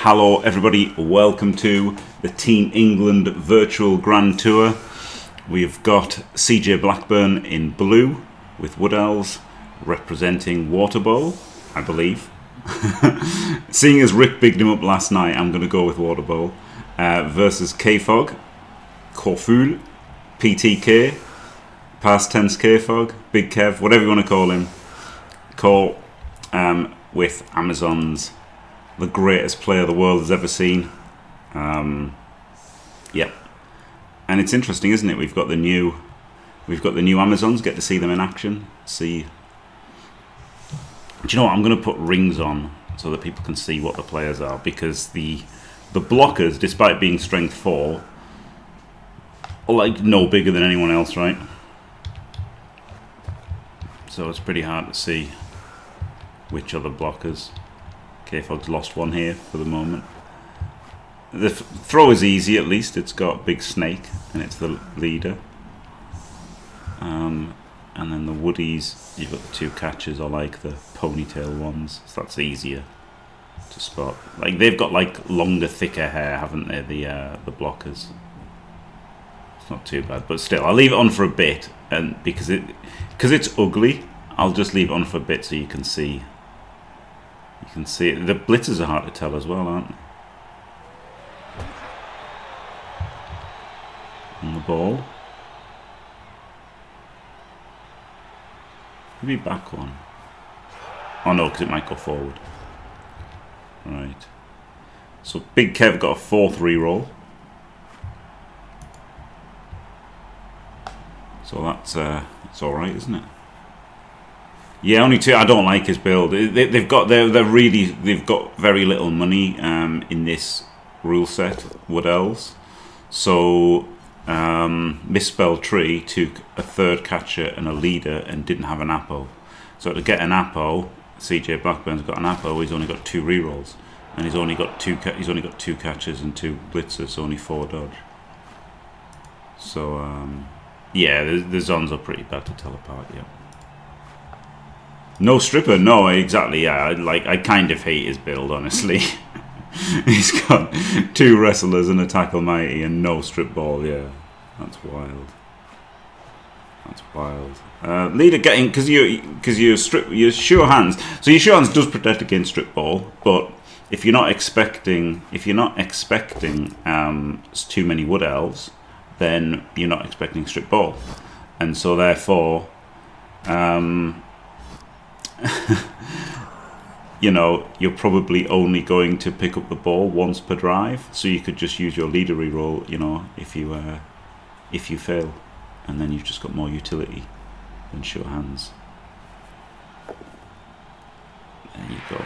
Hello everybody, welcome to the Team England Virtual Grand Tour. We've got CJBlackburn in blue with Wood Elves representing Waterbowl, I believe. Seeing as Rick bigged him up last night, I'm going to go with Waterbowl versus KFoged, KFoged, PTK, past tense KFoged, Big Kev, whatever you want to call him. With Amazon's the greatest player the world has ever seen. Yep. And it's interesting, isn't it? We've got the new Amazons. Get to see them in action. See. Do you know what? I'm going to put rings on so that people can see what the players are, because the blockers, despite being strength 4, are like no bigger than anyone else, right? So it's pretty hard to see which are the blockers. KFoged's lost one here for the moment. The throw is easy, at least. It's got Big Snake, and it's the leader. And then the Woodies, you've got the two catchers, are like the ponytail ones, so that's easier to spot. Like, they've got like longer, thicker hair, haven't they? The blockers. It's not too bad, but still, I'll leave it on for a bit, and because it's ugly, I'll just leave it on for a bit so you can see. You can see it. The blitzers are hard to tell as well, aren't they? On the ball. Maybe back one. Oh no, because it might go forward. Right. So Big Kev got a 4th reroll. So that's all right, isn't it? Yeah, only 2. I don't like his build. They've got very little money in this rule set, Wood Elves. So Misspelled Tree took a 3rd catcher and a leader and didn't have an Apo. So to get an Apo, CJBlackburn's got an Apo. He's only got 2 rerolls, and he's only got 2 catchers and 2 blitzers, so only 4 dodge. So yeah, the Zons are pretty bad to tell apart. Yeah. No stripper, no, exactly. Yeah, I kind of hate his build, honestly. He's got 2 wrestlers and a tackle mighty and no strip ball. Yeah, that's wild. That's wild. Leader getting, because your sure hands. So your sure hands does protect against strip ball, but if you're not expecting too many Wood Elves, then you're not expecting strip ball, and so therefore. You know, you're probably only going to pick up the ball once per drive, so you could just use your leader reroll, you know, if you fail, and then you've just got more utility than sure hands. There you go.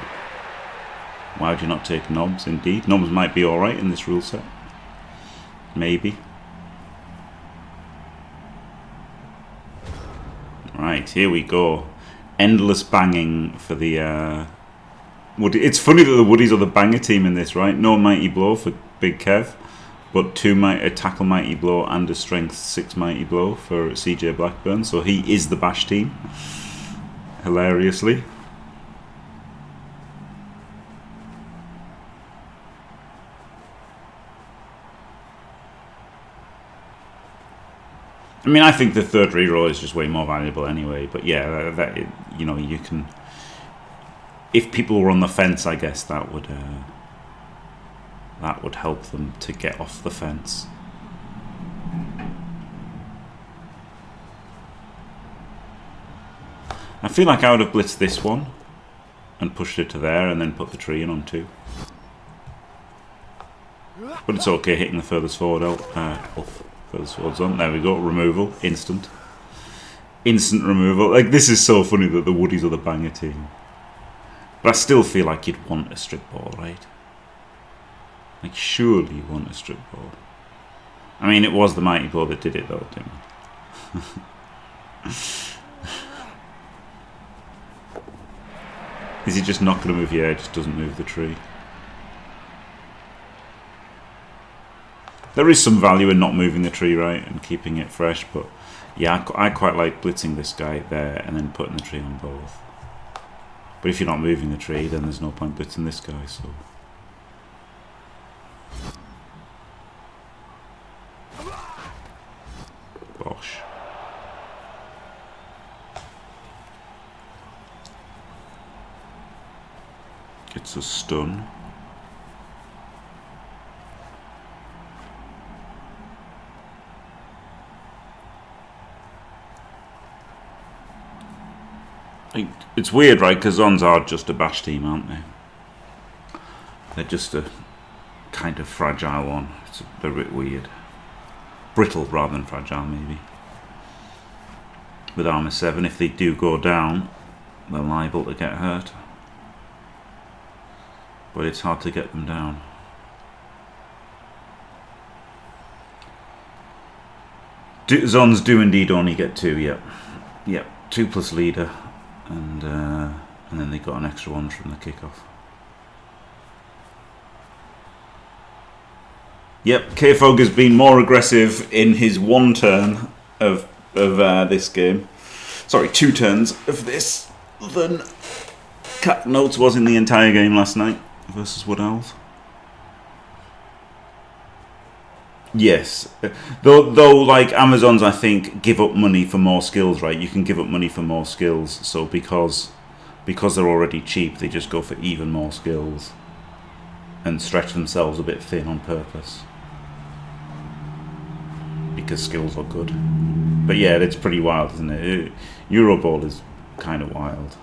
Why would you not take knobs? Indeed, knobs might be alright in this rule set. Maybe. Right, here we go. Endless banging for the Woody. It's funny that the Woodies are the banger team in this, right? No mighty blow for Big Kev, but a tackle mighty blow and a strength 6 mighty blow for CJBlackburn. So he is the bash team, hilariously. I mean, I think the 3rd reroll is just way more valuable anyway. But yeah, you know, you can. If people were on the fence, I guess that would help them to get off the fence. I feel like I would have blitzed this one and pushed it to there, and then put the tree in on 2. But it's okay hitting the furthest forward furthest forward zone. There we go. Removal. Instant removal. Like, this is so funny that the Woodies are the banger team. But I still feel like you'd want a strip ball, right? Like, surely you want a strip ball. I mean, it was the mighty blow that did it, though, didn't it? Is he just not going to move? Yeah, he just doesn't move the tree. There is some value in not moving the tree, right, and keeping it fresh, but yeah, I quite like blitzing this guy there and then putting the tree on both. But if you're not moving the tree, then there's no point blitzing this guy, so Bosh. It's a stun. It's weird, right? Because Zons are just a bash team, aren't they? They're just a kind of fragile one. It's a bit weird. Brittle rather than fragile, maybe. With armor 7, if they do go down, they're liable to get hurt. But it's hard to get them down. Zons do indeed only get 2, yep. Yep, 2 plus leader. And then they got an extra 1 from the kickoff. Yep, KFoged has been more aggressive in his 1 turn of this game. Sorry, 2 turns of this than Cat Notes was in the entire game last night versus Wood Owls. Yes, though like Amazons, I think, give up money for more skills, right? You can give up money for more skills, so because they're already cheap, they just go for even more skills and stretch themselves a bit thin on purpose because skills are good. But yeah, it's pretty wild, isn't it? Waterbowl is kind of wild.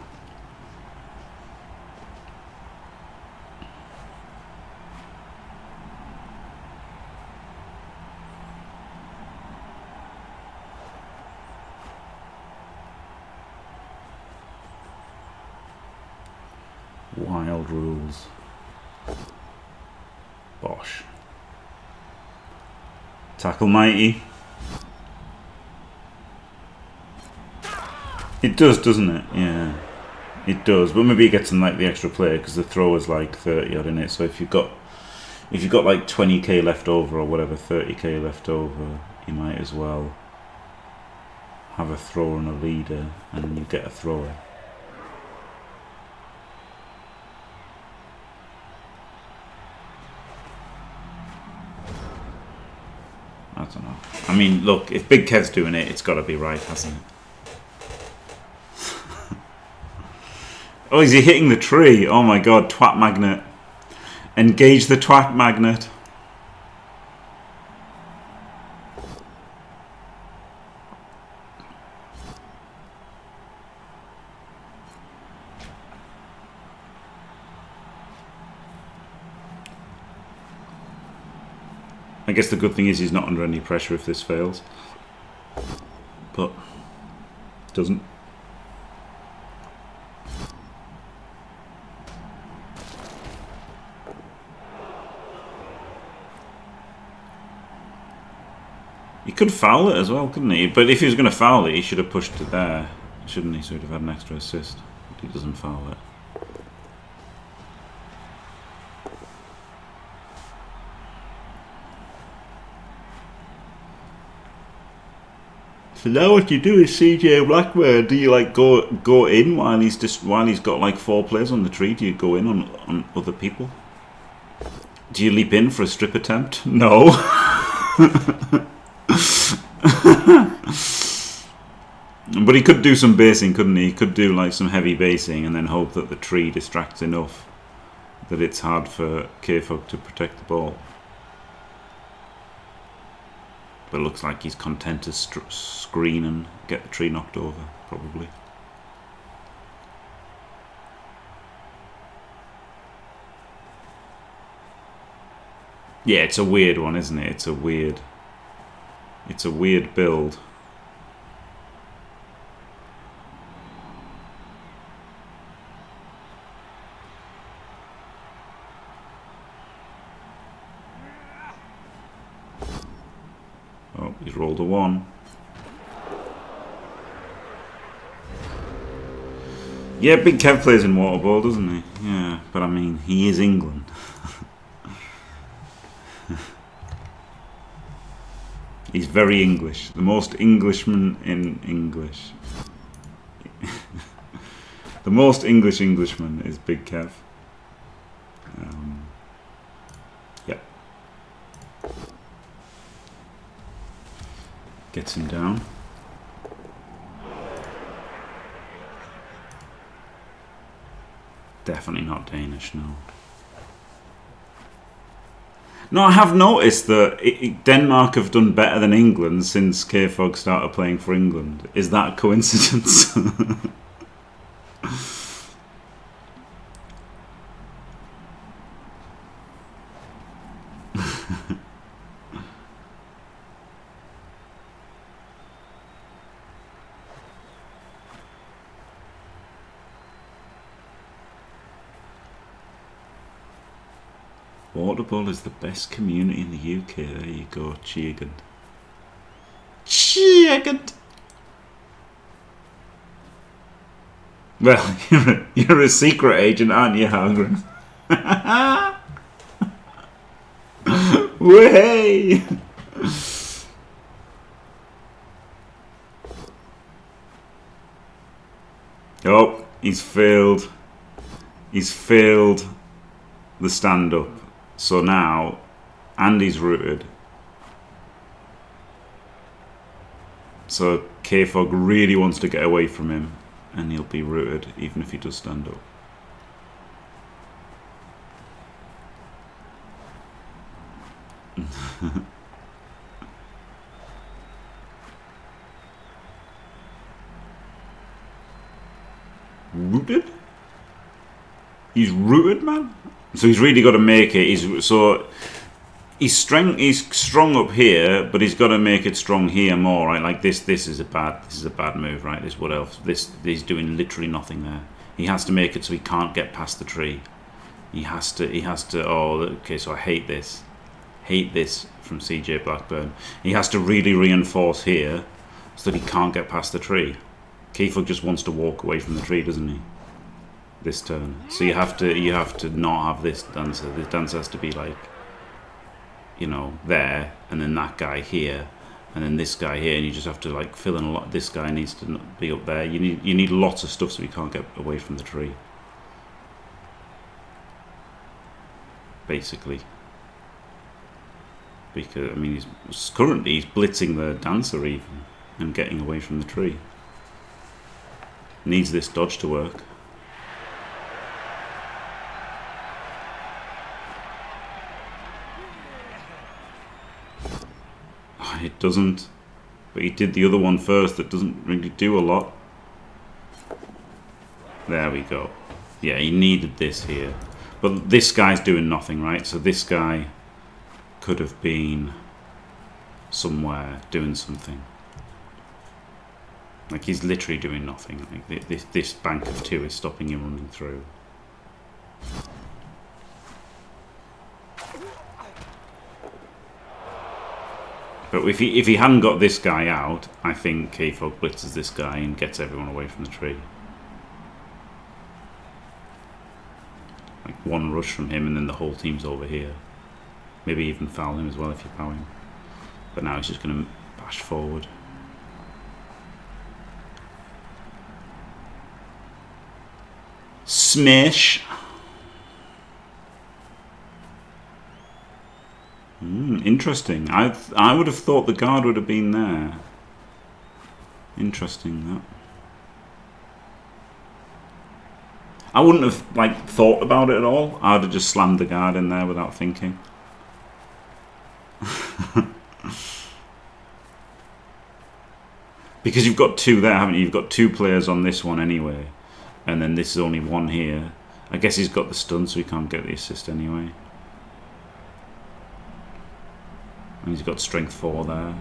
Wild rules. Bosh. Tackle mighty. It does, doesn't it? Yeah, it does. But maybe it gets in like the extra player because the throw is like 30 odd in it. So if you've got like 20k left over or whatever, 30k left over, you might as well have a thrower and a leader, and you get a thrower. I don't know. I mean, look, if Big Kev's doing it, it's got to be right, hasn't it? Oh, is he hitting the tree? Oh my god, twat magnet. Engage the twat magnet. I guess the good thing is he's not under any pressure if this fails. But doesn't. He could foul it as well, couldn't he? But if he was going to foul it, he should have pushed it there, shouldn't he? So he'd have had an extra assist. But he doesn't foul it. So now what you do is CJBlackburn. Do you like go in while he's got like 4 players on the tree? Do you go in on other people? Do you leap in for a strip attempt? No. But he could do some basing, couldn't he? He could do like some heavy basing and then hope that the tree distracts enough that it's hard for KFoged to protect the ball. But it looks like he's content to screen and get the tree knocked over, probably. Yeah, it's a weird one, isn't it? It's a weird build. Oh, he's rolled a 1. Yeah, Big Kev plays in Waterbowl, doesn't he? Yeah, but I mean, he is England. He's very English. The most Englishman in English. The most Englishman is Big Kev. Yeah. Gets him down. Definitely not Danish, no. No, I have noticed that Denmark have done better than England since KFoged started playing for England. Is that a coincidence? Waterbowl is the best community in the UK. There you go, Cheergand. Cheergand! Well, you're a secret agent, aren't you, Hagrid? Way! Oh, he's failed. He's failed the stand-up. So now, Andy's rooted. So KFoged really wants to get away from him, and he'll be rooted even if he does stand up. Rooted? He's rooted, man. So he's really got to make it. He's strong up here, but he's got to make it strong here more, right? Like this is a bad move, right? What else? He's doing literally nothing there. He has to make it so he can't get past the tree. He has to. Oh, okay. So I hate this from CJBlackburn. He has to really reinforce here so that he can't get past the tree. KFoged just wants to walk away from the tree, doesn't he? This turn. So you have to not have this dancer. This dancer has to be like, you know, there, and then that guy here, and then this guy here, and you just have to like fill in a lot. This guy needs to be up there. You need lots of stuff so you can't get away from the tree. Basically. Because I mean currently he's blitzing the dancer even and getting away from the tree. Needs this dodge to work. It doesn't, but he did the other one first that doesn't really do a lot. There we go. Yeah, he needed this here, but this guy's doing nothing, right? So this guy could have been somewhere doing something. Like he's literally doing nothing. Like this bank of 2 is stopping him running through. But if he hadn't got this guy out, I think KFoged blitzes this guy and gets everyone away from the tree. Like one rush from him and then the whole team's over here. Maybe even foul him as well if you power him. But now he's just going to bash forward. Smash! Interesting. I would have thought the guard would have been there. Interesting that. I wouldn't have like thought about it at all. I'd have just slammed the guard in there without thinking. Because you've got 2 there, haven't you? You've got 2 players on this one anyway. And then this is only 1 here. I guess he's got the stun so he can't get the assist anyway. And he's got strength 4 there.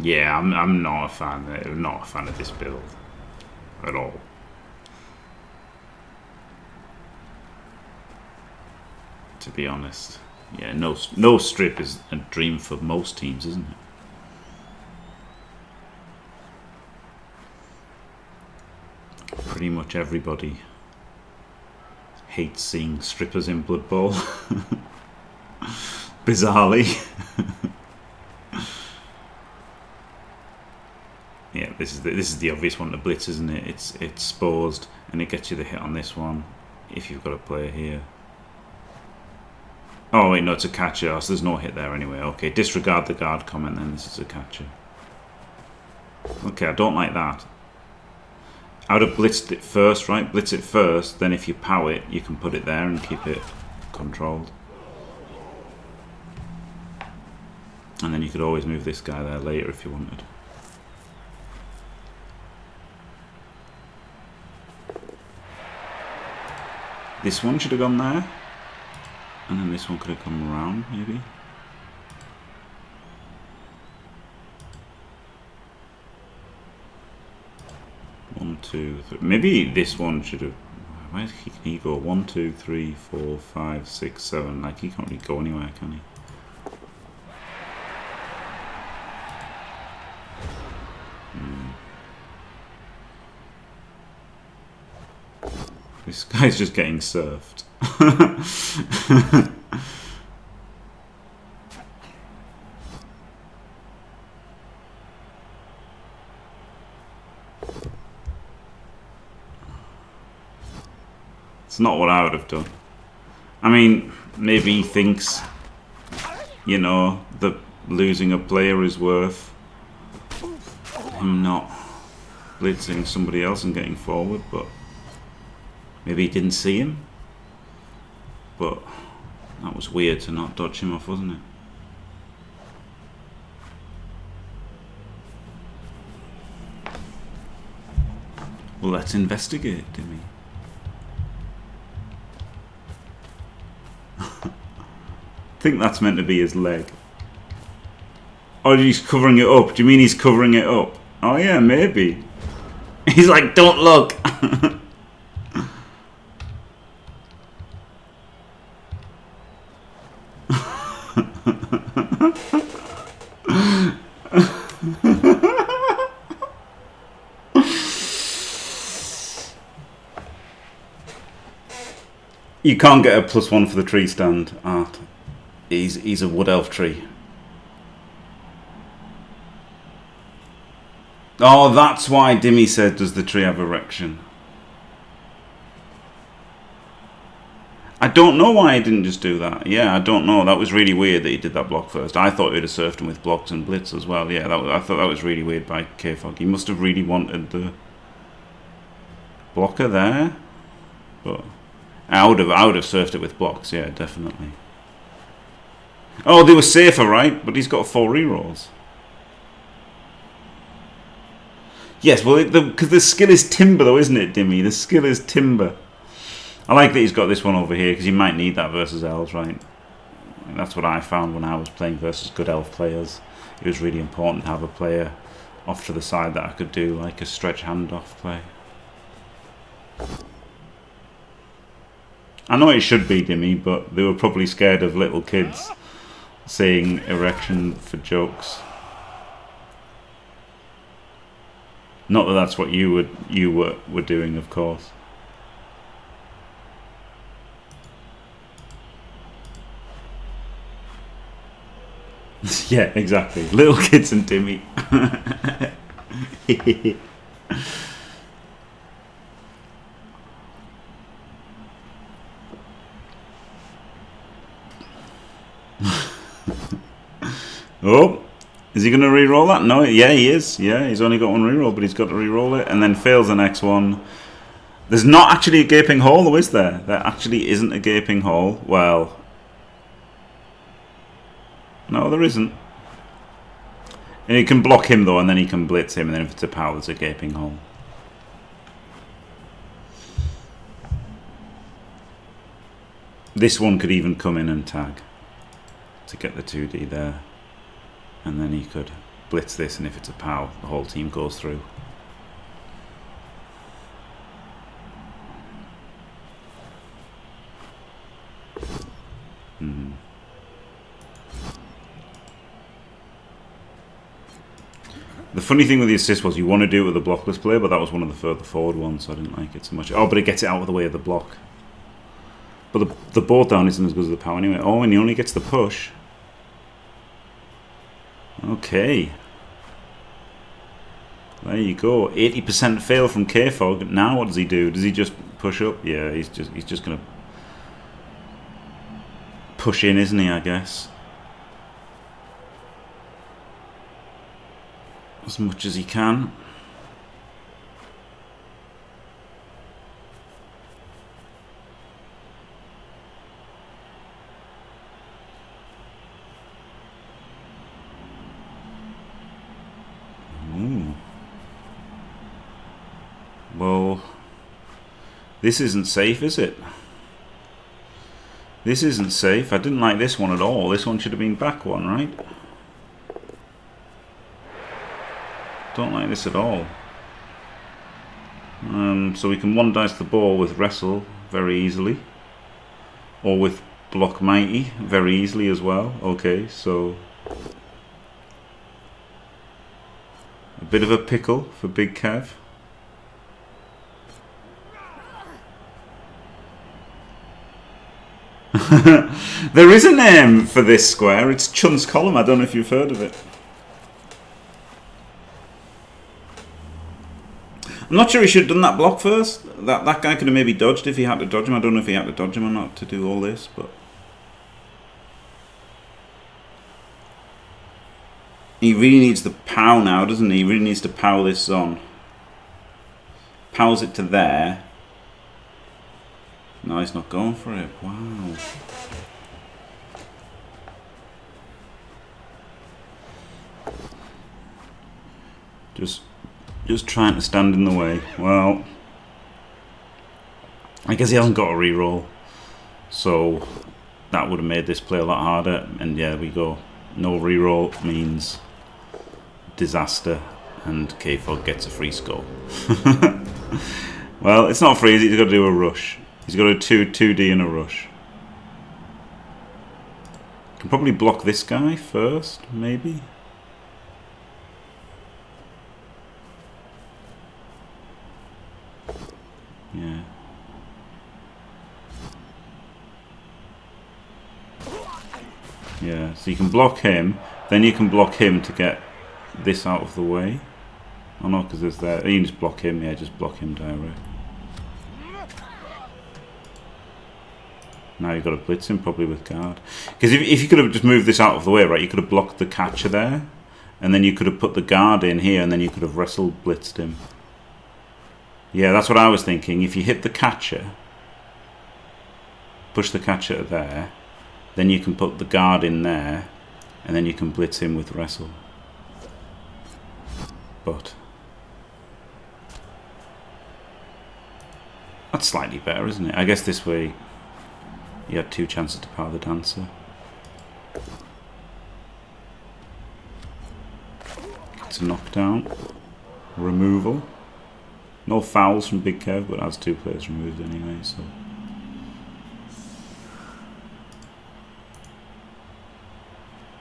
Yeah, I'm not a fan. I'm not a fan of this build at all. To be honest, yeah, no strip is a dream for most teams, isn't it? Pretty much everybody hates seeing strippers in Blood Bowl. Bizarrely. Yeah, this is the obvious one to blitz, isn't it? It's exposed, and it gets you the hit on this one if you've got a player here. Oh wait, no, it's a catcher, so there's no hit there anyway. Okay, disregard the guard comment then, this is a catcher. Okay, I don't like that. I would have blitzed it first, right? Blitz it first, then if you pow it, you can put it there and keep it controlled. And then you could always move this guy there later if you wanted. This one should have gone there. And then this one could have come around, maybe. One, two, three. Maybe this one should have. Where can he go? 1, 2, 3, 4, 5, 6, 7. Like he can't really go anywhere, can he? This guy's just getting surfed. It's not what I would have done. I mean, maybe he thinks, you know, that losing a player is worth him not blitzing somebody else and getting forward, but maybe he didn't see him. But that was weird to not dodge him off, wasn't it? Well, let's investigate, Dimmy. I think that's meant to be his leg. Oh, he's covering it up. Do you mean he's covering it up? Oh yeah, maybe. He's like, don't look. You can't get a +1 for the tree stand, Art. He's a wood elf tree. Oh, that's why Dimmy said, does the tree have erection? I don't know why he didn't just do that. Yeah, I don't know. That was really weird that he did that block first. I thought he'd have surfed him with blocks and blitz as well. Yeah, I thought that was really weird by KFoged. He must have really wanted the blocker there. But I would have surfed it with blocks, yeah, definitely. Oh, they were safer, right? But he's got 4 rerolls. Yes, well, because the skill is timber, though, isn't it, Dimmy? The skill is timber. I like that he's got this one over here, because you might need that versus elves, right? That's what I found when I was playing versus good elf players. It was really important to have a player off to the side that I could do, like a stretch handoff play. I know it should be, Dimmy, but they were probably scared of little kids saying erection for jokes. Not that that's what you were doing, of course. Yeah, exactly. Little kids and Dimmy. Oh, is he going to re-roll that? No, yeah, he is. Yeah, he's only got 1 re-roll, but he's got to re-roll it and then fails the next one. There's not actually a gaping hole, though, is there? There actually isn't a gaping hole. Well, no, there isn't. And he can block him, though, and then he can blitz him, and then if it's a power, there's a gaping hole. This one could even come in and tag to get the 2D there. And then he could blitz this, and if it's a POW, the whole team goes through. The funny thing with the assist was you want to do it with a blockless player, but that was one of the further forward ones, so I didn't like it so much. Oh, but it gets it out of the way of the block. But the board down isn't as good as the POW anyway. Oh, and he only gets the push. Okay. There you go. 80% fail from KFoged. Now what does he do? Does he just push up? Yeah, he's just gonna push in, isn't he? I guess as much as he can. Well, this isn't safe, is it? This isn't safe. I didn't like this one at all. This one should have been back one, right? Don't like this at all. So we can one dice the ball with wrestle very easily, or with block mighty very easily as well. Okay, so a bit of a pickle for Big Kev. There is a name for this square. It's Chun's column. I don't know if you've heard of it. I'm not sure he should have done that block first. That guy could have maybe dodged if he had to dodge him. I don't know if he had to dodge him or not to do all this, but he really needs the pow now, doesn't he? He really needs to pow this on. Pows it to there. No, he's not going for it. Wow. Just trying to stand in the way. Well, I guess he hasn't got a reroll, so that would have made this play a lot harder. And yeah, there we go. No reroll means disaster, and KFoged gets a free score. Well, it's not free. He's got to do a rush. He's got a 2D and a rush. Can probably block this guy first, maybe. Yeah. Yeah, so you can block him, then you can block him to get this out of the way. Oh no, because there's there. You can just block him, yeah, just block him direct. Now you've got to blitz him probably with guard. Because if you could have just moved this out of the way, right, you could have blocked the catcher there, and then you could have put the guard in here, and then you could have wrestled blitzed him. Yeah, that's what I was thinking. If you hit the catcher, push the catcher there, then you can put the guard in there, and then you can blitz him with wrestle. But that's slightly better, isn't it? I guess this way you had 2 chances to power the dancer. It's a knockdown. Removal. No fouls from Big Kev, but has 2 players removed anyway, so.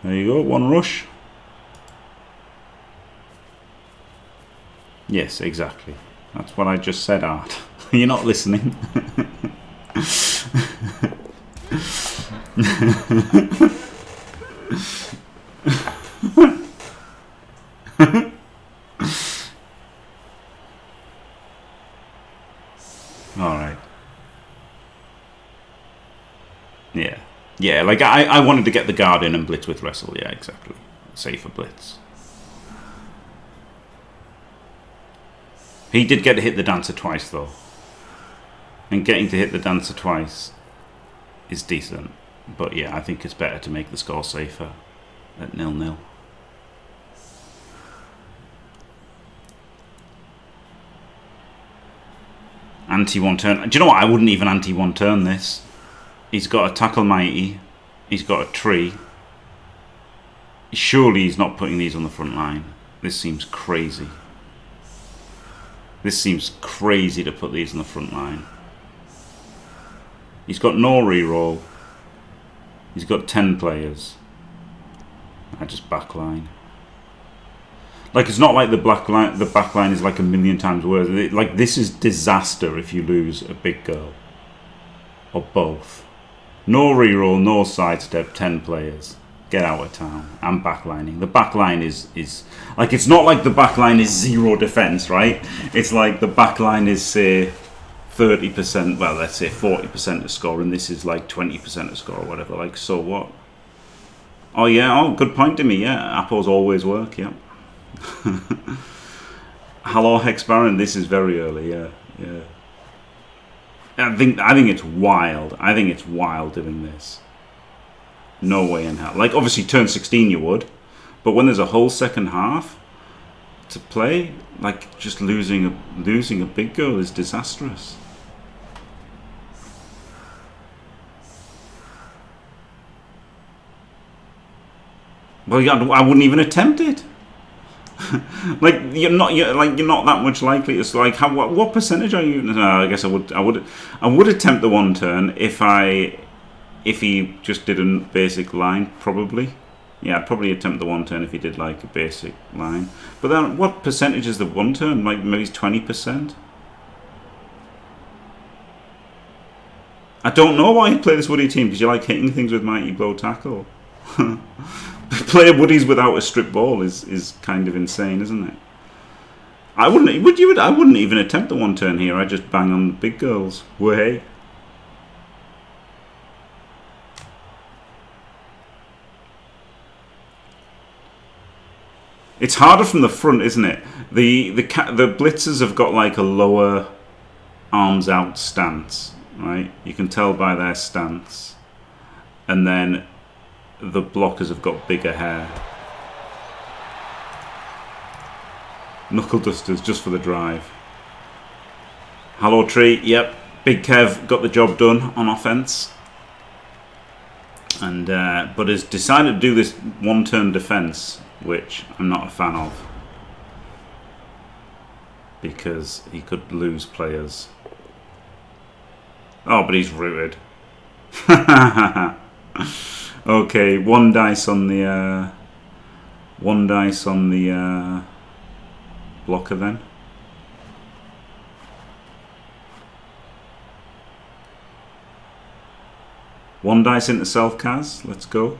There you go, 1 rush. Yes, exactly. That's what I just said, Art. You're not listening. Alright. Yeah. Yeah, like I wanted to get the guard in and blitz with wrestle. Yeah, exactly. Safer blitz. He did get to hit the dancer twice, though. And getting to hit the dancer twice is decent. But yeah, I think it's better to make the score safer at 0-0. Anti-1 turn. Do you know what? I wouldn't even anti-1 turn this. He's got a tackle mighty. He's got a tree. Surely he's not putting these on the front line. This seems crazy. This seems crazy to put these on the front line. He's got no reroll. He's got 10 players. I just backline. Like, it's not like the backline is like a million times worse. Like, this is disaster if you lose a big girl. Or both. No reroll, no sidestep, 10 players. Get out of town. I'm backlining. The backline is like, it's not like the backline is 0 defense, right? It's like the backline is, say, 30%, well, let's say 40% of score, and this is like 20% of score or whatever. Like, so what? Oh, yeah, oh, good point to me, yeah. Apples always work, yeah. Hello, Hex Baron, this is very early, yeah, yeah. I think it's wild. I think it's wild doing this. No way in hell. Like, obviously, turn 16 you would, but when there's a whole second half to play, like, just losing a big goal is disastrous. Well, yeah, I wouldn't even attempt it. Like, you're not that much likely. It's like, what percentage are you? No, I guess I would attempt the one turn if he just did a basic line, probably. Yeah, I'd probably attempt the one turn if he did like a basic line. But then, what percentage is the one turn? Like, maybe it's 20%. I don't know why you play this Woody team, because you like hitting things with Mighty Blow Tackle. Play Woodies without a strip ball is kind of insane, isn't it? I wouldn't even attempt the one turn here. I'd just bang on the big girls. Way. It's harder from the front, isn't it? The blitzers have got like a lower arms out stance, right? You can tell by their stance, and then the blockers have got bigger hair. Knuckle dusters just for the drive. Hello Tree, yep. Big Kev got the job done on offense, and but has decided to do this one-turn defense, which I'm not a fan of, because he could lose players. Oh, but he's rooted. Okay, one dice on the blocker then. One dice into self-cas. Let's go.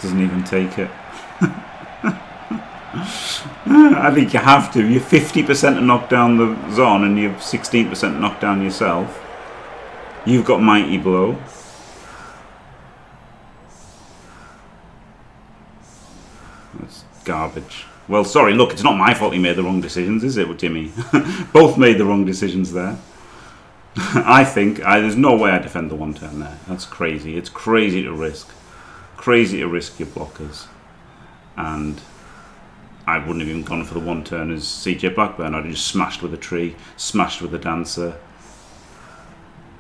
Doesn't even take it. I think you have to. You're 50% to knock down the Zon and you're 16% to knock down yourself. You've got Mighty Blow. That's garbage. Well, sorry, look, it's not my fault he made the wrong decisions, is it, Jimmy? Both made the wrong decisions there. I think, there's no way I defend the one turn there. That's crazy. It's crazy to risk. Crazy to risk your blockers. And I wouldn't have even gone for the one turn as CJBlackburn. I'd have just smashed with a tree, smashed with a dancer.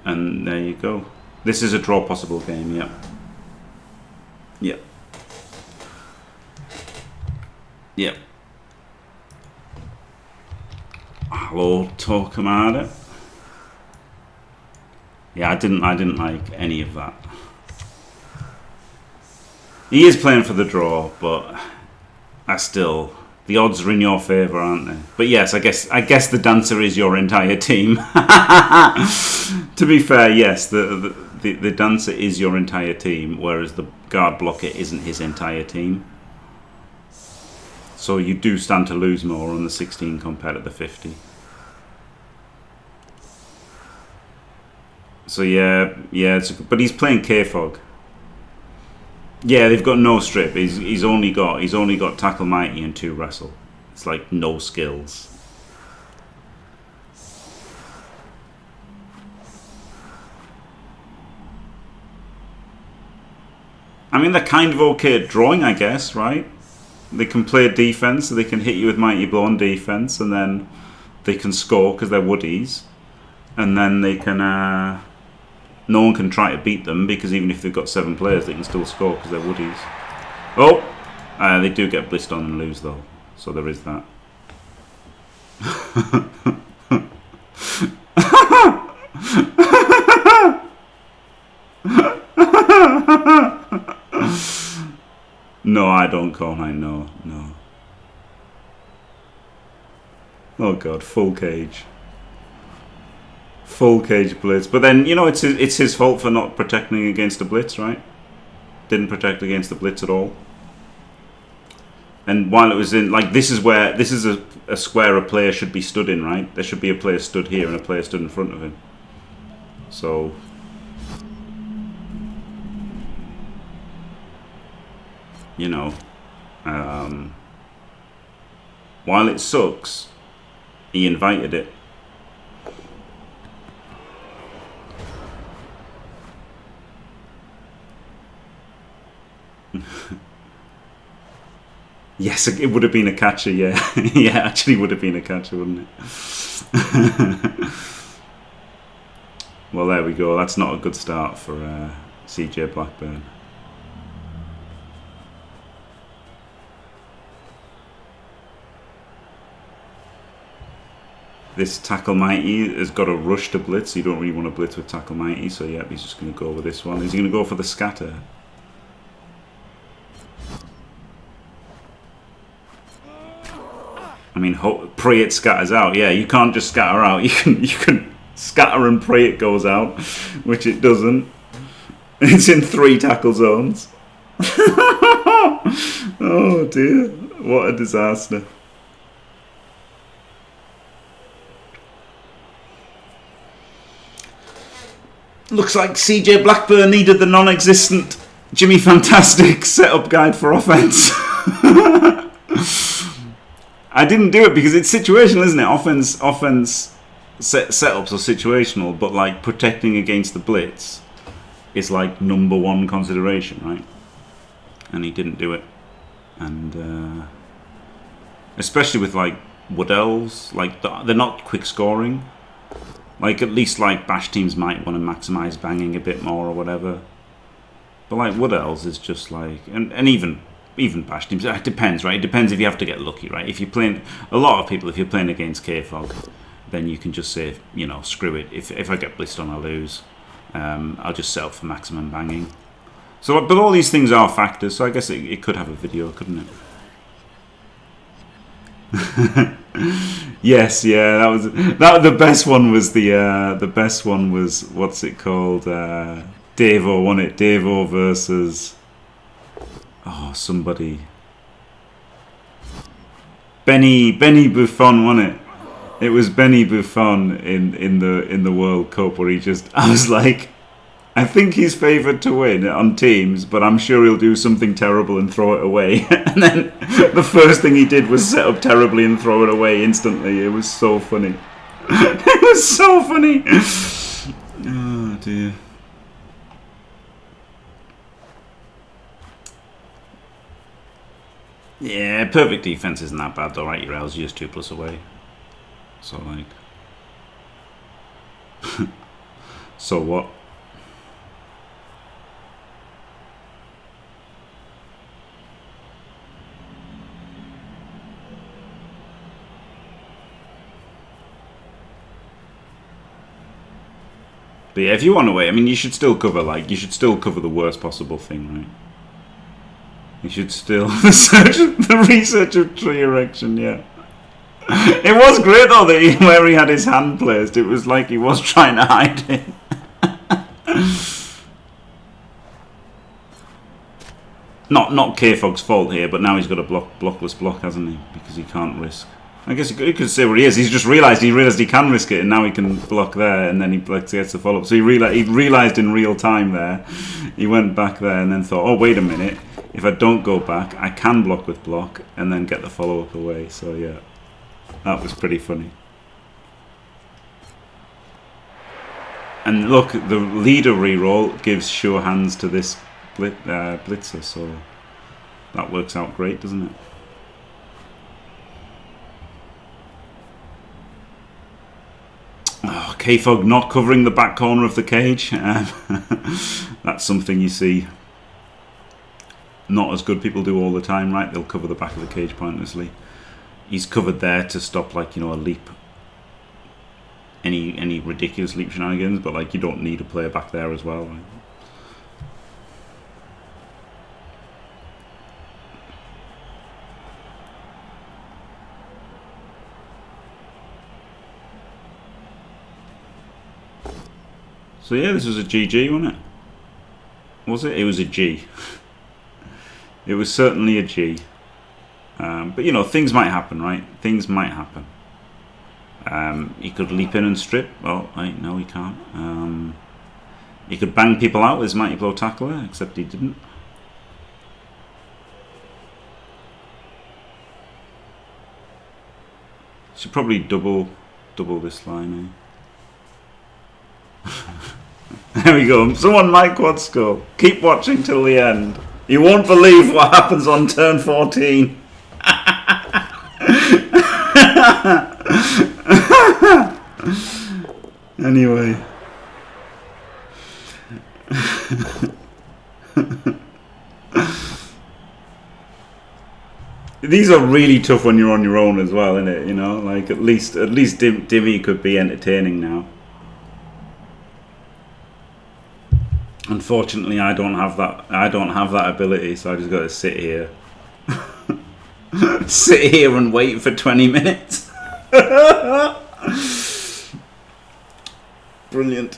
And there you go. This is a draw possible game, yep. Yep. Yep. Hello, Torquemada. Yeah, I didn't like any of that. He is playing for the draw, but the odds are in your favour, aren't they? But yes, I guess the dancer is your entire team. To be fair, yes, the dancer is your entire team, whereas the guard blocker isn't his entire team. So you do stand to lose more on the 16 compared to the 50. So yeah, but he's playing KFoged. Yeah, they've got no strip. He's only got tackle mighty and 2 wrestle. It's like no skills. I mean, they're kind of okay at drawing, I guess, right? They can play defense, so they can hit you with Mighty Blow on defense, and then they can score because they're woodies, and then they can. No one can try to beat them because even if they've got 7 players, they can still score because they're woodies. Oh, they do get blitzed on and lose though, so there is that. No, I don't call mine. No. Oh god, full cage. Full cage blitz. But then, you know, it's his fault for not protecting against the blitz, right? Didn't protect against the blitz at all. And while it was in, like, this is a square a player should be stood in, right? There should be a player stood here and a player stood in front of him. So, you know, while it sucks, he invited it. Yes, it would have been a catcher, yeah. Yeah, actually would have been a catcher, wouldn't it? Well, there we go. That's not a good start for CJBlackburn. This Tackle Mighty has got a rush to blitz. You don't really want to blitz with Tackle Mighty, so yeah, he's just going to go with this one. Is he going to go for the scatter? I mean, pray it scatters out. Yeah, you can't just scatter out. You can scatter and pray it goes out, which it doesn't. It's in 3 tackle zones. Oh dear, what a disaster. Looks like CJBlackburn needed the non-existent Jimmy Fantastic setup guide for offense. I didn't do it because it's situational, isn't it? Offense setups are situational, but like protecting against the blitz is like #1 consideration, right? And he didn't do it, and especially with like Wood Elves, like they're not quick scoring. Like at least like bash teams might want to maximize banging a bit more or whatever, but like Wood Elves is just like, and even bash teams, it depends, right? It depends if you have to get lucky, right? If you're playing, a lot of people, if you're playing against KFoged, then you can just say, you know, screw it. If I get blitzed on, I lose. I'll just set up for maximum banging. So, but all these things are factors. So I guess it could have a video, couldn't it? Yes, yeah, that was the best one. Was the best one was, what's it called? Devo, wasn't it? Devo versus. Oh, somebody. Benny Buffon, wasn't it? It was Benny Buffon in the World Cup where he just, I was like, I think he's favoured to win on teams, but I'm sure he'll do something terrible and throw it away. And then the first thing he did was set up terribly and throw it away instantly. It was so funny. It was so funny. Oh dear. Yeah, perfect defense isn't that bad though, right? Your L's just 2+ away. So like, so what? But yeah, if you want to wait, I mean, you should still cover the worst possible thing, right? You should still the research of tree erection, yeah. It was great though that where he had his hand placed, it was like he was trying to hide it. Not KFog's fault here, but now he's got a blockless block, hasn't he? Because he can't risk. I guess he could say where he is. He's just realised he can risk it, and now he can block there, and then he gets the follow up. So he realised in real time there. He went back there and then thought, oh wait a minute, if I don't go back, I can block with block, and then get the follow up away. So yeah, that was pretty funny. And look, the leader reroll gives sure hands to this blitzer, so that works out great, doesn't it? Oh, KFoged not covering the back corner of the cage. That's something you see not as good people do all the time, right? They'll cover the back of the cage pointlessly. He's covered there to stop, like, you know, a leap, any ridiculous leap shenanigans, but like you don't need a player back there as well, right? So yeah, this was a GG, wasn't it? Was it? It was a G. It was certainly a G. But you know, things might happen, right? Things might happen. He could leap in and strip. Oh, no, he can't. He could bang people out with his mighty blow tackler, except he didn't. Should probably double this line, eh? There we go. Someone might quad score. Keep watching till the end. You won't believe what happens on turn 14. Anyway. These are really tough when you're on your own as well, isn't it? You know, like at least Dimmy could be entertaining now. Unfortunately, I don't have that ability, so I just got to sit here. Sit here and wait for 20 minutes. Brilliant.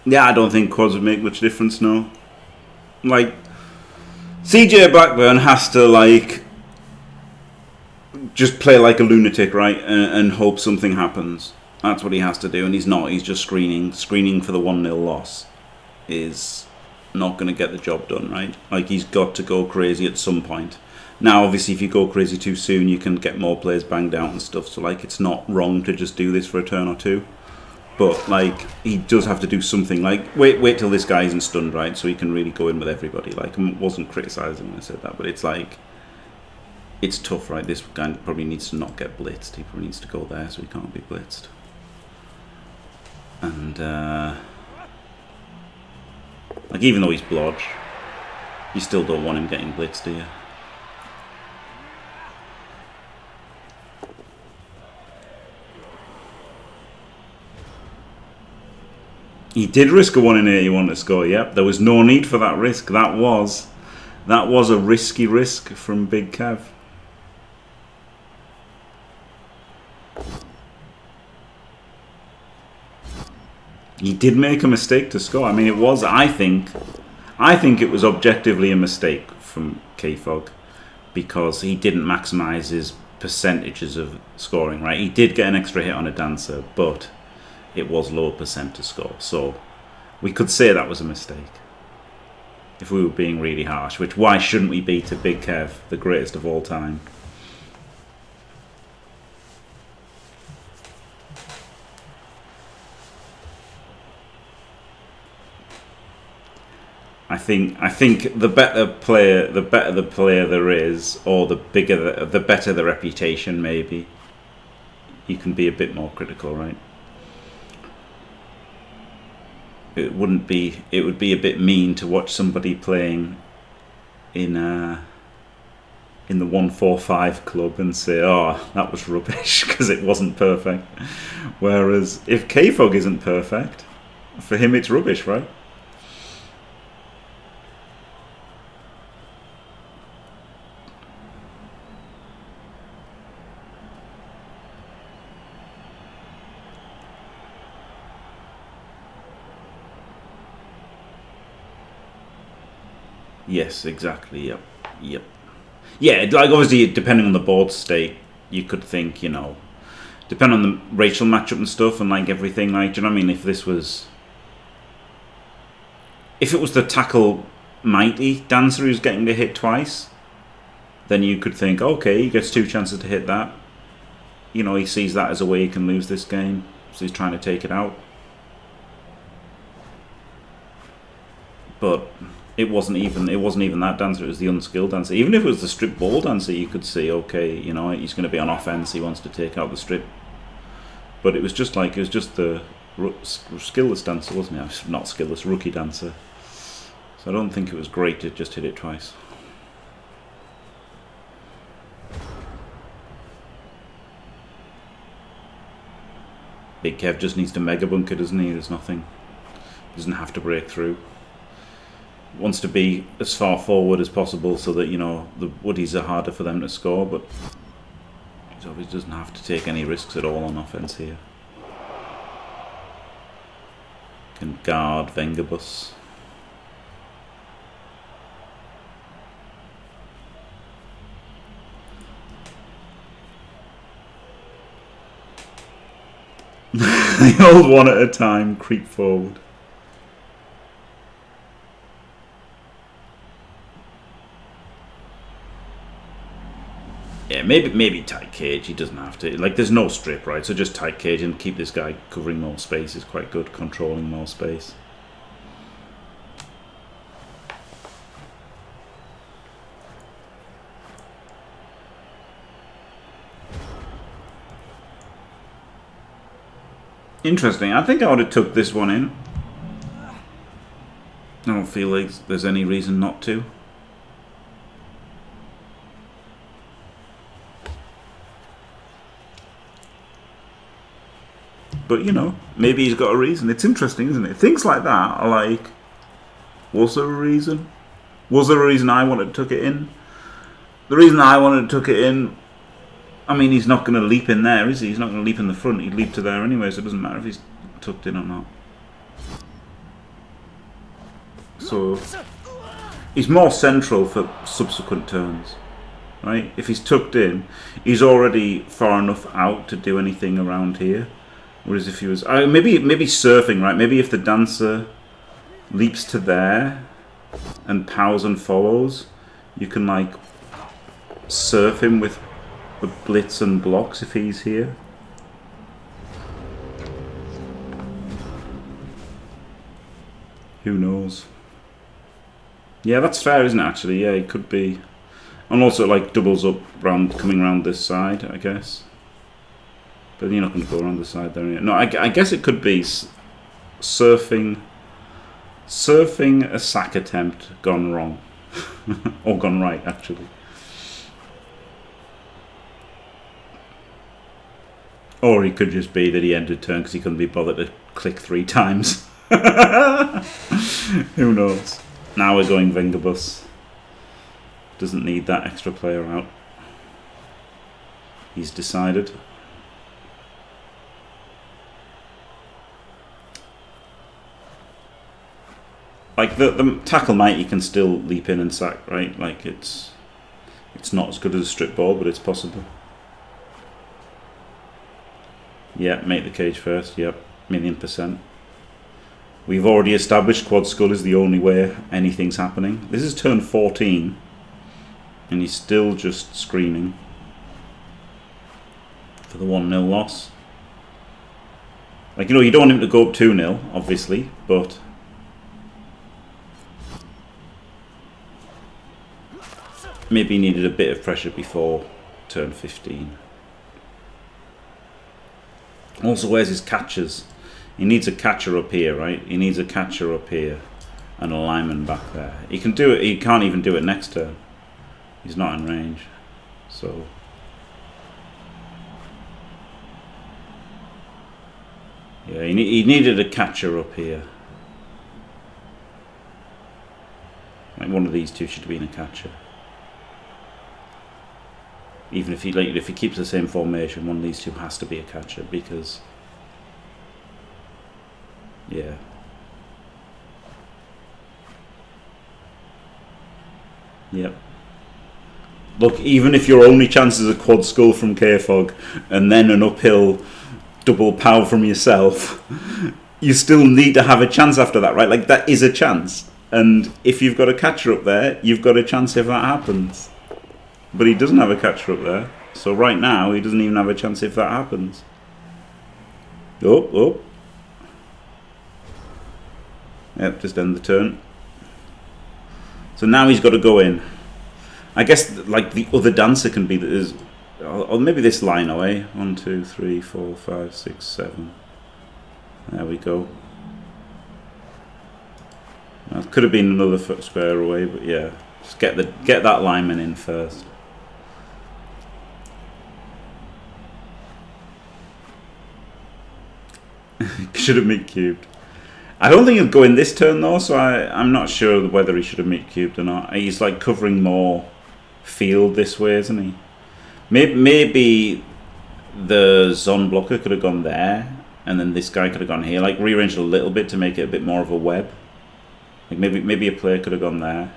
Yeah, I don't think quads would make much difference, no. Like, CJBlackburn has to, like, just play like a lunatic, right? And hope something happens. That's what he has to do, and he's not. He's just screening. Screening for the 1-0 loss is not going to get the job done, right? Like, he's got to go crazy at some point. Now, obviously, if you go crazy too soon, you can get more players banged out and stuff. So, like, it's not wrong to just do this for a turn or two. But, like, he does have to do something. Like, wait till this guy isn't stunned, right? So he can really go in with everybody. Like, I wasn't criticising when I said that, but it's like, it's tough, right? This guy probably needs to not get blitzed. He probably needs to go there so he can't be blitzed. And, like, even though he's blodge, you still don't want him getting blitzed, do you? He did risk a 1 in 81 to score, yep. There was no need for that risk. That was a risky risk from Big Kev. He did make a mistake to score. I mean, it was, I think it was objectively a mistake from KFoged because he didn't maximise his percentages of scoring, right? He did get an extra hit on a dancer, but it was low percent to score. So we could say that was a mistake if we were being really harsh, which why shouldn't we be to Big Kev, the greatest of all time? I think the better the player there is, or the better the reputation, maybe you can be a bit more critical, right? It would be a bit mean to watch somebody playing in the 145 club and say, oh, that was rubbish because it wasn't perfect. Whereas if KFoged isn't perfect, for him it's rubbish, right? Yes, exactly. Yep. Yeah, like obviously, depending on the board state, you could think, you know, depending on the racial matchup and stuff and like everything. Like, do you know what I mean? If it was the tackle mighty dancer who's getting to hit twice, then you could think, okay, he gets 2 chances to hit that. You know, he sees that as a way he can lose this game, so he's trying to take it out. But it wasn't even that dancer. It was the unskilled dancer. Even if it was the strip ball dancer, you could see, okay, you know, he's going to be on offense. He wants to take out the strip. But it was just the skillless dancer, wasn't it? Not skillless, rookie dancer. So I don't think it was great to just hit it twice. Big Kev just needs to mega bunker, doesn't he? There's nothing. Doesn't have to break through. Wants to be as far forward as possible so that, you know, the woodies are harder for them to score, but He obviously doesn't have to take any risks at all on offense here. Can guard Vengabus. They hold one at a time, creep forward. Yeah, maybe tight cage. He doesn't have to. Like, there's no strip, right? So just tight cage and keep this guy covering more space is quite good, controlling more space. Interesting. I think I would have took this one in. I don't feel like there's any reason not to. But, you know, maybe he's got a reason. It's interesting, isn't it? Things like that are like, was there a reason? Was there a reason I wanted to tuck it in? The reason I wanted to tuck it in, I mean, he's not going to leap in there, is he? He's not going to leap in the front. He'd leap to there anyway, so it doesn't matter if he's tucked in or not. So, he's more central for subsequent turns, right? If he's tucked in, he's already far enough out to do anything around here. Whereas if he was... maybe surfing, right? Maybe if the dancer leaps to there and pows and follows, you can, like, surf him with the blitz and blocks if he's here. Who knows? Yeah, that's fair, isn't it, actually? Yeah, it could be. And also, like, doubles up round, coming around this side, I guess. But you're not going to go around the side there. No, I guess it could be surfing a sack attempt gone wrong. Or gone right, actually. Or it could just be that he ended turn because he couldn't be bothered to click 3 times. Who knows? Now we're going Vengabus. Doesn't need that extra player out. He's decided. Like the tackle mighty can still leap in and sack, right? Like it's not as good as a strip ball, but it's possible. Yeah, make the cage first. Yep, 1,000,000%. We've already established quad skull is the only way anything's happening. This is turn 14, and he's still just screaming for the 1-0 loss. Like, you know, you don't want him to go up 2-0, obviously, but maybe he needed a bit of pressure before turn 15. Also, where's his catchers? He needs a catcher up here, right? He needs a catcher up here and a lineman back there. He can do it. He can't even do it next turn. He's not in range. So yeah, he needed a catcher up here. Like one of these two should have been a catcher. Even if he keeps the same formation, one of these two has to be a catcher because, yeah. Yep. Look, even if your only chance is a quad skull from KFoged and then an uphill double pow from yourself, you still need to have a chance after that, right? Like, that is a chance. And if you've got a catcher up there, you've got a chance if that happens. But he doesn't have a catcher up there. So right now, he doesn't even have a chance if that happens. Oh. Yep, just end the turn. So now he's got to go in. I guess, like, the other dancer can be... or maybe this line away. 1, 2, 3, 4, 5, 6, 7. There we go. That could have been another foot square away, but yeah. Just get that lineman in first. Should have meat cubed. I don't think he'll go in this turn though, so I'm not sure whether he should have meat cubed or not. He's like covering more field this way, isn't he? Maybe the zone blocker could have gone there, and then this guy could have gone here. Like rearranged a little bit to make it a bit more of a web. Like maybe a player could have gone there.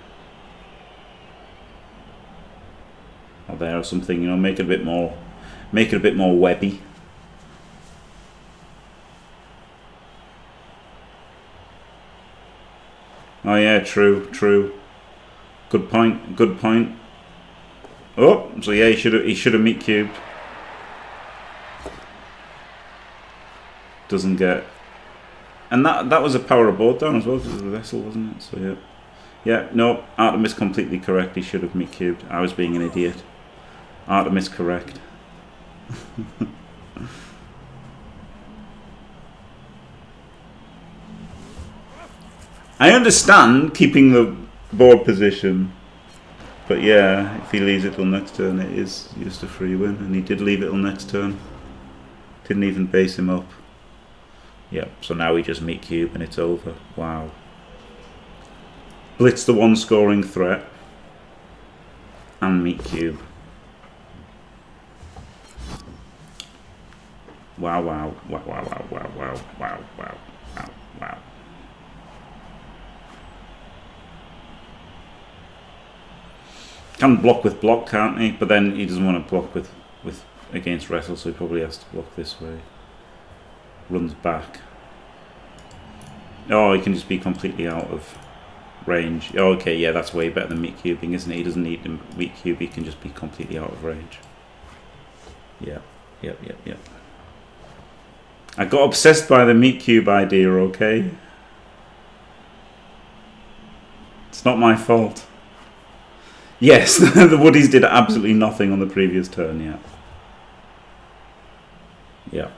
Or there or something, you know, make it a bit more webby. Oh yeah, true. Good point. Oh, so yeah, he should have meat cubed. Doesn't get, and that was a power of board down as well because of the vessel, wasn't it? So yeah. Yeah, no, Artemis completely correct. He should have meat cubed. I was being an idiot. Artemis correct. I understand keeping the board position, but yeah, if he leaves it till next turn, it is just a free win, and he did leave it till next turn. Didn't even base him up. Yep, so now we just meet cube and it's over. Wow. Blitz the one scoring threat and meet cube. Wow. Can block with block, can't he? But then he doesn't want to block with against wrestle, so he probably has to block this way. Runs back. Oh, he can just be completely out of range. Oh, okay, yeah, that's way better than meat cubing, isn't it? He doesn't need to meat cube, he can just be completely out of range. Yeah. Yep. I got obsessed by the meat cube idea, okay? It's not my fault. Yes, the Woodies did absolutely nothing on the previous turn, yeah. Yeah.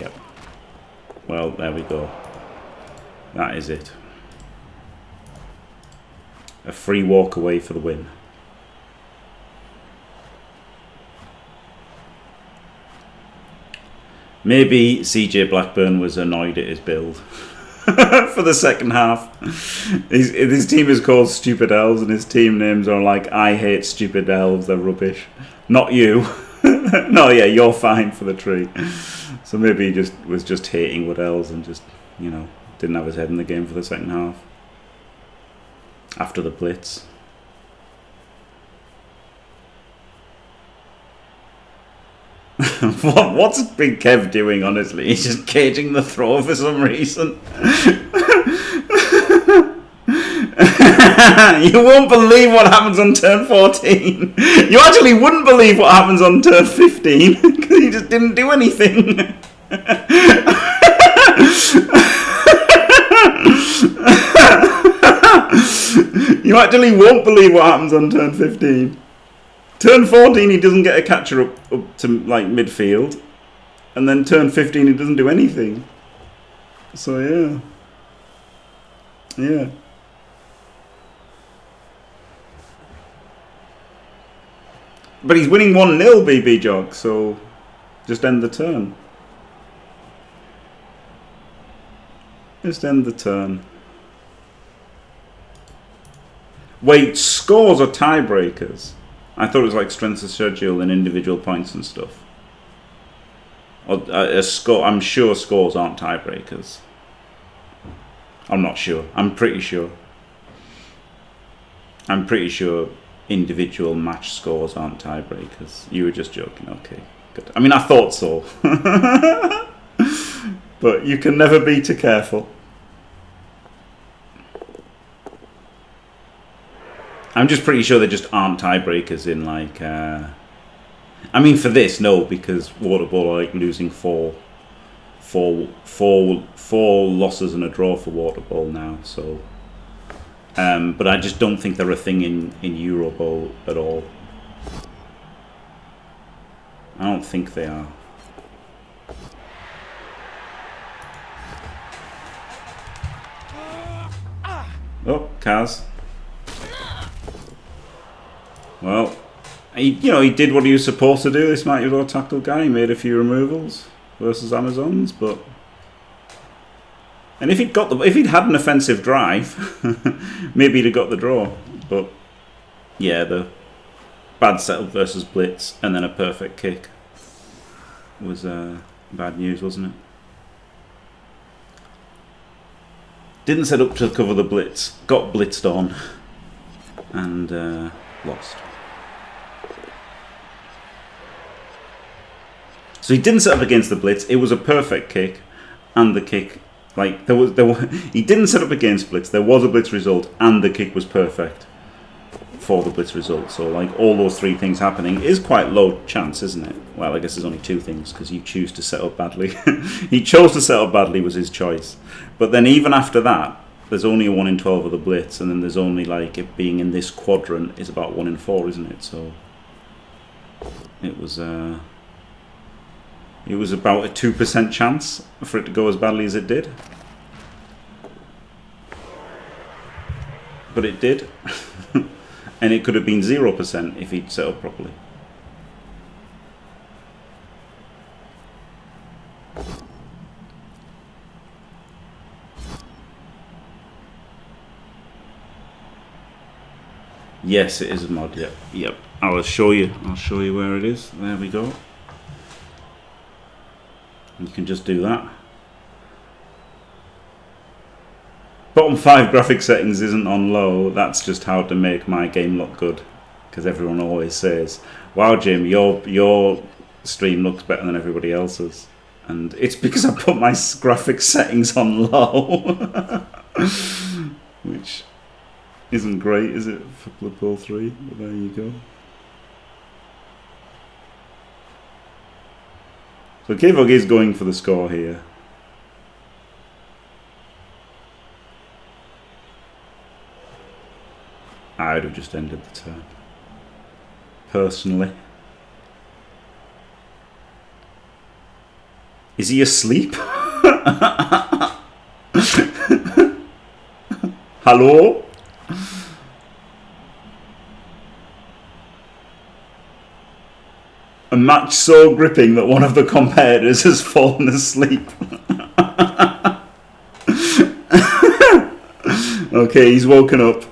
Yep. Well, there we go. That is it. A free walk away for the win. Maybe CJBlackburn was annoyed at his build for the second half. His team is called Stupid Elves, and his team names are like, I hate stupid elves, they're rubbish. Not you. No, yeah, you're fine for the tree. So maybe he was just hating Wood Elves and just, you know, didn't have his head in the game for the second half. After the blitz. What's Big Kev doing, honestly? He's just caging the throw for some reason. You won't believe what happens on turn 14. You actually wouldn't believe what happens on turn 15 because he just didn't do anything. You actually won't believe what happens on turn 15. Turn 14 he doesn't get a catcher up to like midfield, and then turn 15 he doesn't do anything. So yeah. But he's winning 1-0, BB Jog, so just end the turn. Just end the turn. Wait, scores are tiebreakers? I thought it was like strength of schedule and individual points and stuff. Or a score. I'm sure scores aren't tiebreakers. I'm not sure. I'm pretty sure. I'm pretty sure individual match scores aren't tiebreakers. You were just joking. Okay, good. I mean, I thought so. But you can never be too careful. I'm just pretty sure they just aren't tiebreakers in like... I mean, for this, no, because Waterbowl are like losing four losses and a draw for Waterbowl now, so... but I just don't think they're a thing in Eurobowl at all. I don't think they are. Oh, Kaz. Well, he did what he was supposed to do. This Mighty Raw Tactical guy. He made a few removals versus Amazons, but... And if he'd had an offensive drive, maybe he'd have got the draw. But Yeah, the bad setup versus blitz and then a perfect kick was bad news, wasn't it? Didn't set up to cover the blitz, got blitzed on, and lost. So he didn't set up against the blitz. It was a perfect kick, and the kick, like he didn't set up against blitz. There was a blitz result, and the kick was perfect for the blitz result. So like all those three things happening is quite low chance, isn't it? Well, I guess there's only two things because you choose to set up badly. He chose to set up badly, was his choice. But then even after that, there's only a 1 in 12 of the blitz, and then there's only like it being in this quadrant is about 1 in 4, isn't it? So it was about a 2% chance for it to go as badly as it did. But it did. And it could have been 0% if he'd set up properly. Yes, it is a mod. Yep. Yep. I'll show you where it is. There we go. You can just do that. Bottom 5 graphic settings isn't on low. That's just how to make my game look good. Because everyone always says, "Wow, Jim, your stream looks better than everybody else's," and it's because I put my graphic settings on low, which isn't great, is it, for Blood Bowl 3? But there you go. So KFoged is going for the score here. I would have just ended the turn. Personally. Is he asleep? Hello? A match so gripping that one of the competitors has fallen asleep. Okay, he's woken up.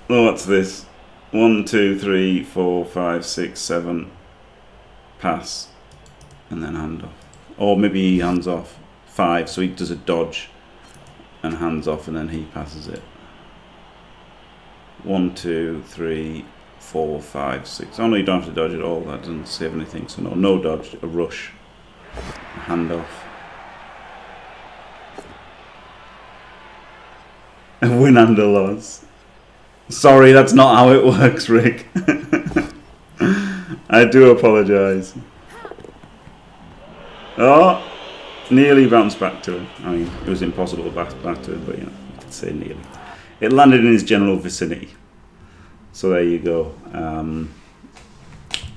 Oh, what's this? 1, 2, 3, 4, 5, 6, 7. Pass. And then hand off. Or maybe he hands off. 5, so he does a dodge and hands off and then he passes it. 1, 2, 3, 4, 5, 6. Oh no, you don't have to dodge at all. That doesn't save anything. So no dodge. A rush. A hand off. A win and a loss. Sorry, that's not how it works, Rick. I do apologise. Oh, nearly bounced back to him. I mean, it was impossible to bounce back to him, but you know, you could say nearly. It landed in his general vicinity. So there you go.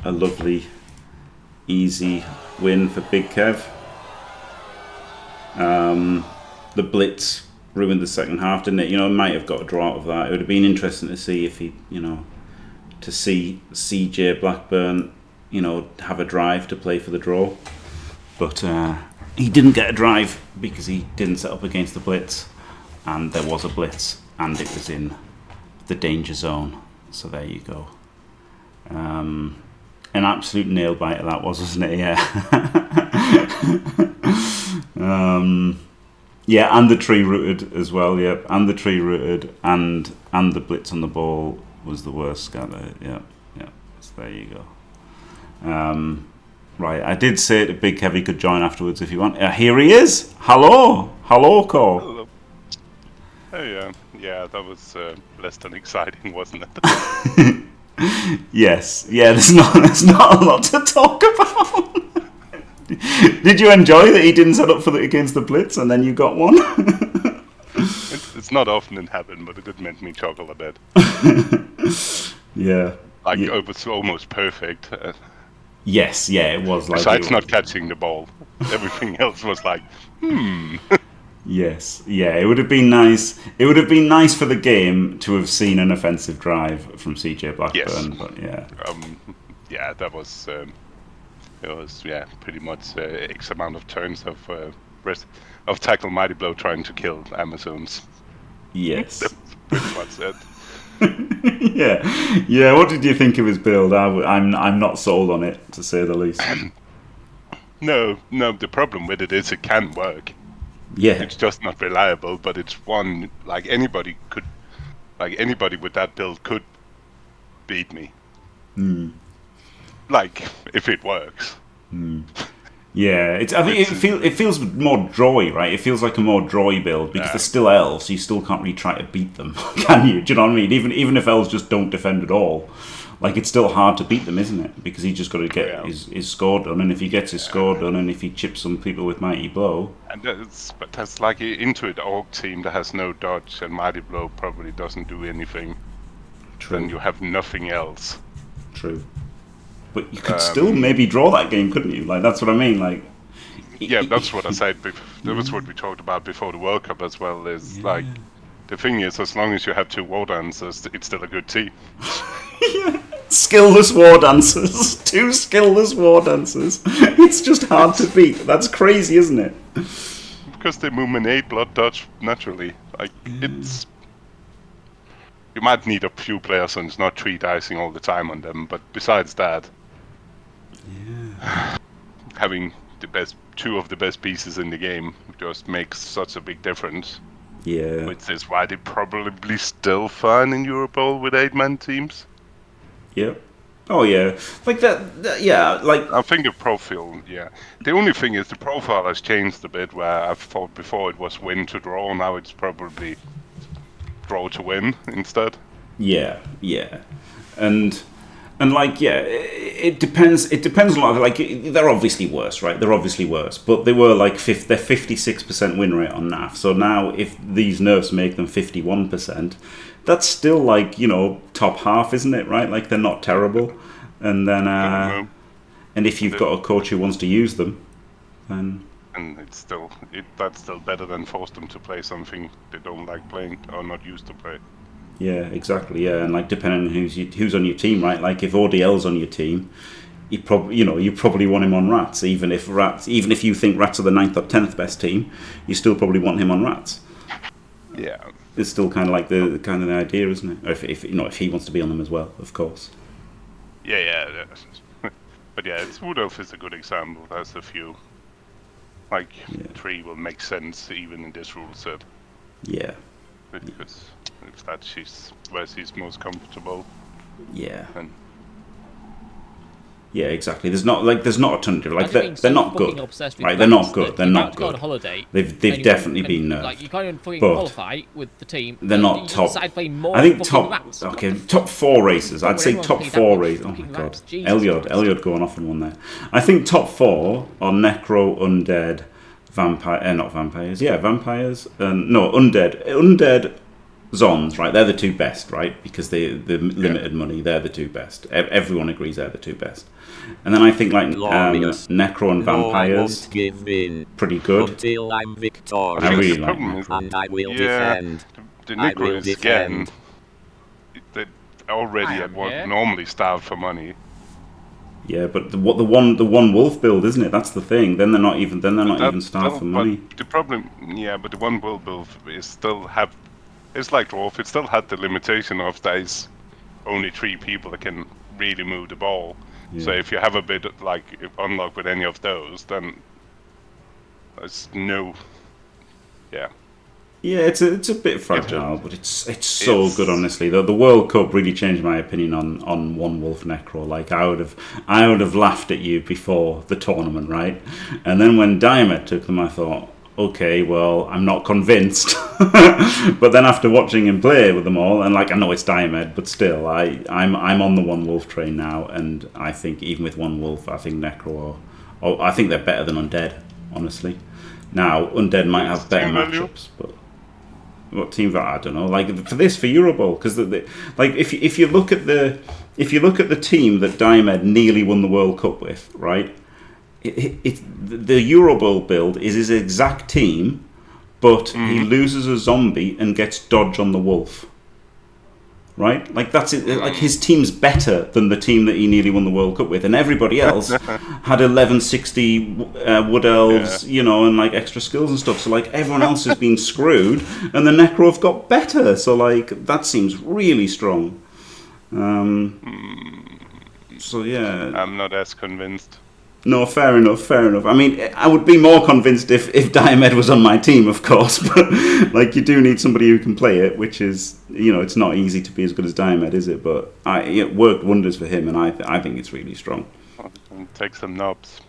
A lovely, easy win for Big Kev. The blitz ruined the second half, didn't it? You know, it might have got a draw out of that. It would have been interesting to see if he, you know, to see CJBlackburn, you know, have a drive to play for the draw. But he didn't get a drive because he didn't set up against the blitz, and there was a blitz, and it was in the danger zone. So there you go. An absolute nail biter that was, wasn't it? Yeah. Yeah, and the tree rooted as well. Yep, and the tree rooted, and the blitz on the ball was the worst scatter. Yeah. So there you go. Right, I did say to Big Kev he could join afterwards if you want. Here he is. Hello, Cole. Hello. Hey, yeah, that was less than exciting, wasn't it? Yes. Yeah, there's not a lot to talk about. Did you enjoy that he didn't set up for against the blitz and then you got one? It's not often it happened, but it did make me chuckle a bit. Yeah. Like, it was almost perfect. Yes, yeah, it was. Like besides not catching the ball, everything else was like, Yes, yeah, it would have been nice. It would have been nice for the game to have seen an offensive drive from CJBlackburn. Yes. But yeah. Yeah, that was. It was pretty much X amount of turns of tackle mighty blow trying to kill Amazons. Yes. Pretty much it. Yeah. What did you think of his build? I'm not sold on it, to say the least. No. The problem with it is it can work. Yeah. It's just not reliable. But it's one like anybody with that build could beat me. Like if it works. Yeah, I think it feels more droy, right? It feels like a more droy build because they're still elves, so you still can't really try to beat them, can you? Do you know what I mean? Even if elves just don't defend at all, like it's still hard to beat them, isn't it? Because he's just got to get his score done, and if he gets his score done, and if he chips some people with Mighty Blow, and that's like into an orc team that has no dodge, and Mighty Blow probably doesn't do anything. True. Then you have nothing else. True. But you could still maybe draw that game, couldn't you? Like, that's what I mean. Like, yeah, that's what I said. That was what we talked about before the World Cup as well. Is like, the thing is, as long as you have 2 war dancers, it's still a good team. Skillless war dancers. 2 skillless war dancers. It's just hard to beat. That's crazy, isn't it? Because they movement blood dodge naturally. Like, it's... You might need a few players and it's not 3 dicing all the time on them, but besides that... having the best 2 of the best pieces in the game just makes such a big difference. Yeah. Which is why they probably still fine in Waterbowl with 8-man teams. Yeah. Oh yeah. Like that yeah, like I think the profile, the only thing is the profile has changed a bit, where I thought before it was win to draw, now it's probably draw to win instead. Yeah. And like, it depends a lot. Like, they're obviously worse, right? They're obviously worse. But they were like, they're 56% win rate on NAF. So now, if these nerfs make them 51%, that's still like, top half, isn't it, right? Like, they're not terrible. And then, and if you've got a coach who wants to use them, then... And that's still better than force them to play something they don't like playing or not used to play. Yeah, exactly. Yeah, and like depending on who's on your team, right? Like if ODL's on your team, you probably want him on Rats. Even if you think Rats are the 9th or 10th best team, you still probably want him on Rats. Yeah, it's still kind of like the idea, isn't it? Or if he wants to be on them as well, of course. Yeah. But yeah, Wood Elf is a good example. There's a few. Like 3 will make sense even in this rule set. Yeah. Because if that's where she's most comfortable. Yeah. And yeah, exactly. There's not a ton to like. They're not good, right? They're not good. They're not good. Holiday, they've definitely been nerfed. Like you can't even fucking qualify with the team. They're not top. I think top 4 races. I'd say top 4 races. Oh my god, Elliot going off in one there. I think top 4 are Necro, Undead, Vampire. Not vampires. Yeah, vampires. No, Undead. Zons, right? They're the 2 best, right? Because the limited money, they're the 2 best. Everyone agrees they're the 2 best. And then I think like Necro and Vampires, pretty good. Until I'm victorious. I really like Necro. And I will defend. The Necro is again. They already normally starve for money. Yeah, but the one wolf build, isn't it? That's the thing. Then they're not even starved for money. The problem, but the one wolf build is still have. It's like Dwarf, it still had the limitation of there's only 3 people that can really move the ball. Yeah. So if you have a bit like unlock with any of those, then there's no... Yeah, it's a bit fragile, but it's so good, honestly. The World Cup really changed my opinion on One Wolf Necro. Like I would have laughed at you before the tournament, right? And then when Diomed took them, I thought, okay, well, I'm not convinced. But then after watching him play with them all, and like I know it's Diomed, but still, I'm on the One Wolf train now, and I think even with One Wolf, I think Necro, I think they're better than Undead, honestly. Now Undead might have better matchups, but what team value? I don't know. Like for Waterbowl, because like if you look at the team that Diomed nearly won the World Cup with, right? The Waterbowl build is his exact team, but he loses a zombie and gets dodge on the wolf. right? Like that's it. Like his team's better than the team that he nearly won the World Cup with, and everybody else had 1160 Wood Elves, you know, and like extra skills and stuff. So like everyone else has been screwed, and the Necro have got better. So like that seems really strong. So yeah, I'm not as convinced. No, fair enough, fair enough. I mean, I would be more convinced if Diomed was on my team, of course, but like you do need somebody who can play it, which is, you know, it's not easy to be as good as Diomed, is it? But it worked wonders for him, and I think it's really strong. Take some knobs.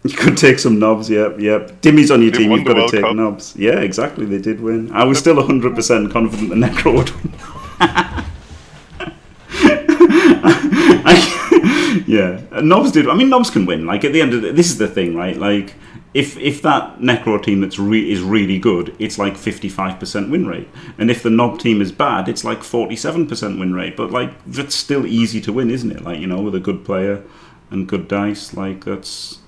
You could take some knobs, yep. Dimmy's on your team, you've got to take Cup. knobs. Yeah, exactly, they did win. I was still 100% confident the Necro would win. Yeah, knobs did. I mean, knobs can win. Like at the end of this is the thing, right? Like if that Necro team is really good, it's like 55% win rate, and if the knob team is bad, it's like 47% win rate. But like that's still easy to win, isn't it? Like, you know, with a good player and good dice, like it's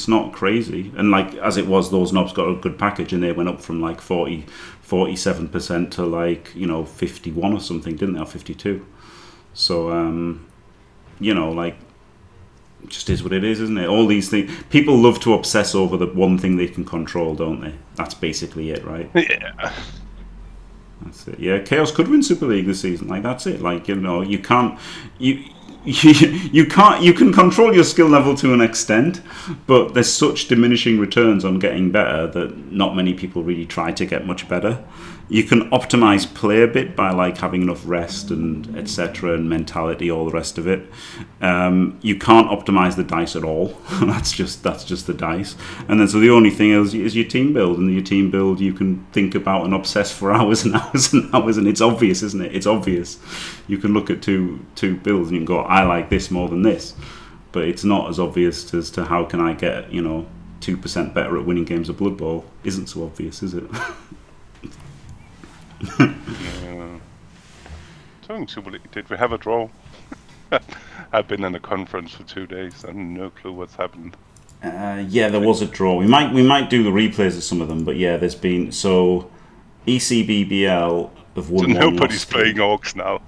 not crazy. And like as it was, those knobs got a good package, and they went up from like 47% to like, you know, 51 or something, didn't they? Or 52. So you know, like, it just is what it is, isn't it? All these things, people love to obsess over the one thing they can control, don't they? That's basically it, right? Yeah. That's it. Yeah, Chaos could win Super League this season. Like, that's it. Like, you know, you can't. You can't. You can control your skill level to an extent, but there's such diminishing returns on getting better that not many people really try to get much better. You can optimize play a bit by like having enough rest and etc. and mentality, all the rest of it. You can't optimize the dice at all. that's just the dice. And then so the only thing is your team build, and your team build you can think about and obsess for hours and hours and hours, and it's obvious, isn't it? It's obvious. You can look at two builds and you can go, I like this more than this, but it's not as obvious as to how can I get, you know, 2% better at winning games of Blood Bowl. Isn't so obvious, is it? Yeah. Did we have a draw? I've been in a conference for 2 days and no clue what's happened. Yeah, there was a draw. We might do the replays of some of them, but yeah, there's been so ECBBL have won. So nobody's playing Orcs now.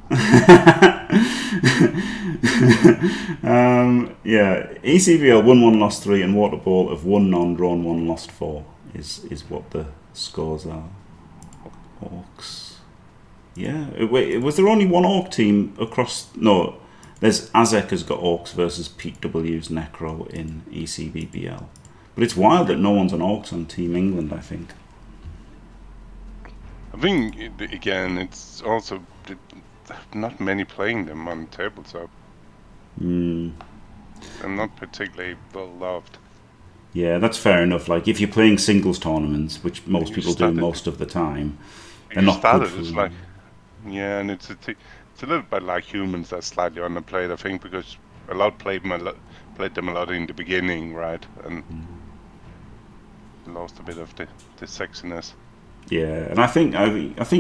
Yeah, ECBL won 1, lost 3, and Waterbowl have won none, drawn 1, lost 4. Is what the scores are. Orcs. Yeah. Wait, was there only one Orc team across? No, there's Azek has got Orcs versus Pete W's Necro in ECBBL. But it's wild that no one's on Orcs on Team England, I think. I think, again, it's also not many playing them on tabletop. And not particularly well loved. Yeah, that's fair enough. Like, if you're playing singles tournaments, which most people do most of the time, they're not good for like, yeah, and it's a little bit like humans that's slightly underplayed, I think, because a lot played them a lot in the beginning, right, and lost a bit of the sexiness. Yeah, and I think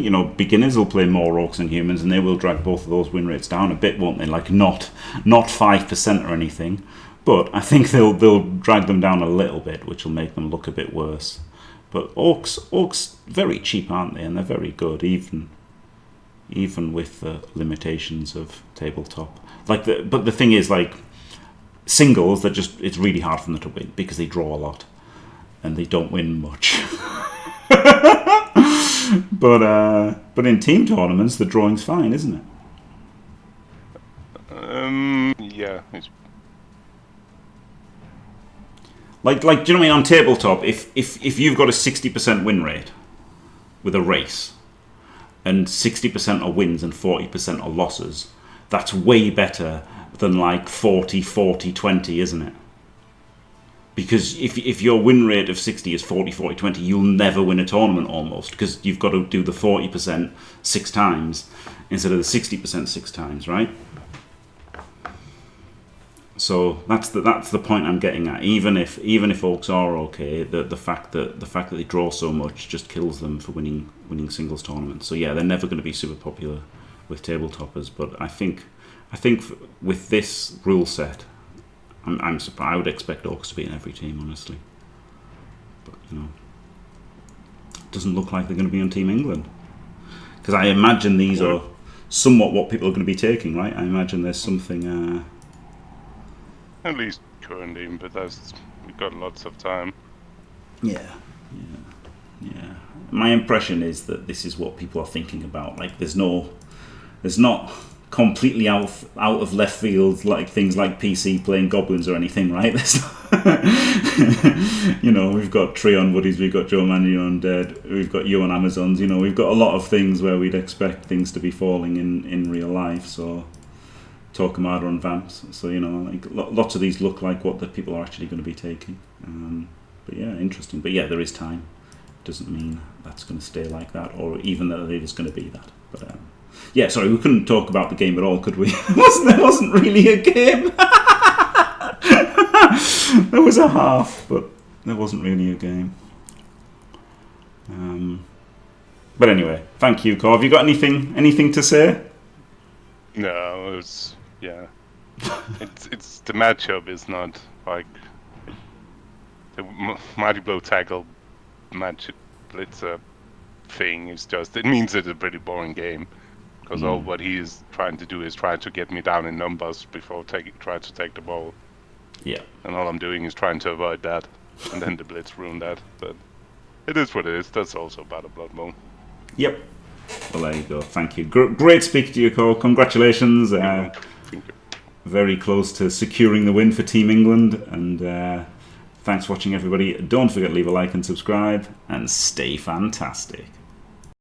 you know, beginners will play more Orcs than humans, and they will drag both of those win rates down a bit, won't they? Like not 5% or anything, but I think they'll drag them down a little bit, which will make them look a bit worse. But Orcs very cheap, aren't they? And they're very good, even with the limitations of tabletop. Like but the thing is, like singles, it's really hard for them to win because they draw a lot and they don't win much. But in team tournaments, the drawing's fine, isn't it? Yeah. Like, do you know what I mean? On tabletop, if you've got a 60% win rate with a race, and 60% are wins and 40% are losses, that's way better than like 40-40-20, isn't it? Because if your win rate of 60 is 40-40-20, you'll never win a tournament almost, because you've got to do the 40% 6 times instead of the 60% 6 times, right? So that's the point I'm getting at. Even if Orcs are okay, the fact that they draw so much just kills them for winning singles tournaments. So yeah, they're never going to be super popular with tabletoppers. But I think with this rule set, I'm surprised. I would expect Orcs to be in every team, honestly. But you know, it doesn't look like they're going to be on Team England, because I imagine these are somewhat what people are going to be taking, right? I imagine there's something. At least currently, but we've got lots of time. Yeah. My impression is that this is what people are thinking about. Like, there's not completely out of left field like things like PC playing goblins or anything, right? You know, we've got Treon Woodies, we've got Joe Mannion Undead, we've got you on Amazons. You know, we've got a lot of things where we'd expect things to be falling in real life. So Torquemada and Vamps. So, you know, like lots of these look like what the people are actually going to be taking. But yeah, interesting. But yeah, there is time. Doesn't mean that's going to stay like that, or even that it is going to be that. But yeah, sorry, we couldn't talk about the game at all, could we? There wasn't really a game. There was a half, but there wasn't really a game. But anyway, thank you, Cor. Have you got anything to say? No, it's it's the matchup is not like the Mighty Blow tackle match blitz thing. Is just, it means it's a pretty boring game, because all what he is trying to do is try to get me down in numbers before try to take the ball. Yeah. And all I'm doing is trying to avoid that, and then the blitz ruined that. But it is what it is. That's also about a Blood Bowl. Yep. Well, there you go. Thank you. Great speaking to you, Cole. Congratulations. Thank you. Very close to securing the win for Team England. And thanks for watching, everybody. Don't forget to leave a like and subscribe. And stay fantastic.